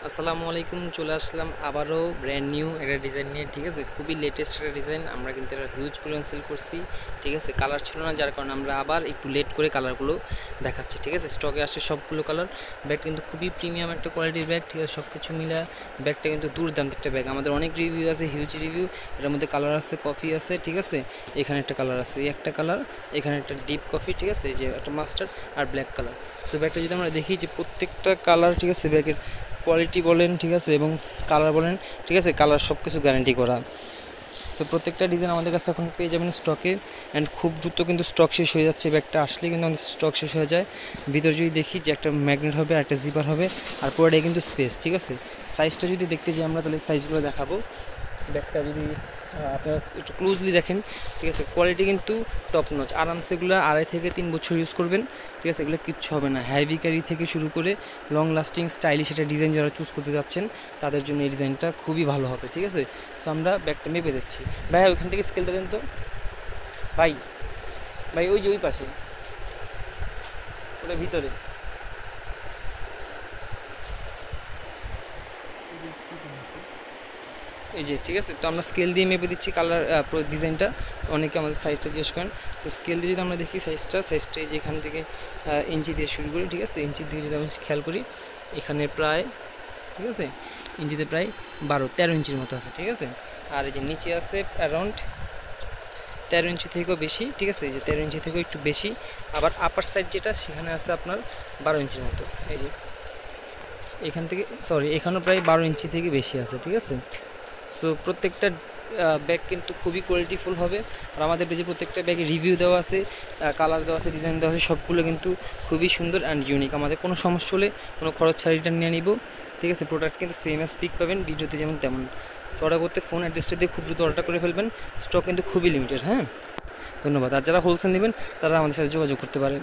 আসসালামু আলাইকুম, চলে আসলাম আবারও ব্র্যান্ড নিউ একটা ডিজাইন নিয়ে। ঠিক আছে, খুবই লেটেস্ট একটা ডিজাইন। আমরা কিন্তু এটা হিউজ পরিমাণ সেল করছি। ঠিক আছে, কালার ছিল না, যার কারণে আমরা আবার একটু লেট করে কালারগুলো দেখাচ্ছি। ঠিক আছে, স্টকে আসছে সবগুলো কালার। ব্যাগটা কিন্তু খুবই প্রিমিয়াম একটা কোয়ালিটির ব্যাগ। ঠিক আছে, সব কিছু মিলে ব্যাগটা কিন্তু দুর্দান্ত একটা ব্যাগ। আমাদের অনেক রিভিউ আছে, হিউজ রিভিউ। এটার মধ্যে কালার আছে, কফি আছে। ঠিক আছে, এখানে একটা কালার আছে, এই একটা কালার, এখানে একটা ডিপ কফি। ঠিক আছে, এই যে একটা মাস্টার্ড আর ব্ল্যাক কালার। তো ব্যাগটা যদি আমরা দেখি যে প্রত্যেকটা কালার, ঠিক আছে, ব্যাগের কোয়ালিটি বলেন, ঠিক আছে, এবং কালার বলেন, ঠিক আছে, কালার সব কিছু গ্যারান্টি করা। সো প্রত্যেকটা ডিজাইন আমাদের কাছে এখন পেয়ে যাবেন স্টকে। অ্যান্ড খুব দ্রুত কিন্তু স্টক শেষ হয়ে যাচ্ছে। ব্যাগটা আসলে কিন্তু আমাদের স্টক শেষ হয়ে যায়। ভিতরে যদি দেখি যে একটা ম্যাগনেট হবে, একটা জিপার হবে, আর পুরোটাই কিন্তু স্পেস। ঠিক আছে, সাইজটা যদি দেখতে যাই আমরা, তাহলে সাইজগুলো দেখাবো। ব্যাগটা যদি আপনারা একটু ক্লোজলি দেখেন, ঠিক আছে, কোয়ালিটি কিন্তু টপ নচ। আরামসে এগুলো 2.5 থেকে 3 বছর ইউজ করবেন। ঠিক আছে, এগুলো কিচ্ছু হবে না। হেভি ক্যারি থেকে শুরু করে লং লাস্টিং স্টাইলিশ একটা ডিজাইন যারা চুজ করতে যাচ্ছেন, তাদের জন্য এই ডিজাইনটা খুবই ভালো হবে। ঠিক আছে, তো আমরা ব্যাগটা মেপে দিচ্ছি। ভাই ওইখান থেকে স্কেল দেবেন তো। ভাই ভাই ওই যে ওই পাশে, ওটা ভিতরে। এই যে, ঠিক আছে, তো আমরা স্কেল দিয়ে মেপে দিচ্ছি কালার ডিজাইনটা। অনেকে আমাদের সাইজটা জিজ্ঞেস করেন। তো স্কেল দিয়ে যদি আমরা দেখি সাইজটা এই যে এখান থেকে ইঞ্চি দিয়ে শুরু করি। ঠিক আছে, ইঞ্চি দিয়ে যদি আমরা খেয়াল করি, এখানে প্রায়, ঠিক আছে, ইঞ্চিতে প্রায় 12-13 ইঞ্চির মতো আছে। ঠিক আছে, আর এই যে নিচে আছে অ্যারাউন্ড 13 ইঞ্চি থেকেও বেশি। ঠিক আছে, এই যে 13 ইঞ্চি থেকেও একটু বেশি। আবার আপার সাইড যেটা, সেখানে আছে আপনার 12 ইঞ্চির মতো। এই যে এখান থেকে, সরি, এখানেও প্রায় 12 ইঞ্চি থেকে বেশি আছে। ঠিক আছে, সো প্রত্যেকটা ব্যাগ কিন্তু খুবই কোয়ালিটিফুল হবে। আর আমাদের পেজে প্রত্যেকটা ব্যাগে রিভিউ দেওয়া আছে, কালার দেওয়া আছে, ডিজাইন দেওয়া আছে, সবগুলো কিন্তু খুবই সুন্দর অ্যান্ড ইউনিক। আমাদের কোনো সমস্যা হলে কোনো খরচ ছাড়া রিটার্ন নিয়ে নিব। ঠিক আছে, প্রোডাক্ট কিন্তু সেম অ্যাজ পিক পাবেন, ভিডিওতে যেমন তেমন। সো অর্ডার করতে ফোন অ্যাড্রেসটা দিয়ে খুব দ্রুত অর্ডার করে ফেলবেন। স্টক কিন্তু খুবই লিমিটেড। হ্যাঁ, ধন্যবাদ। আর যারা হোলসেল নেবেন, তারা আমাদের সাথে যোগাযোগ করতে পারেন।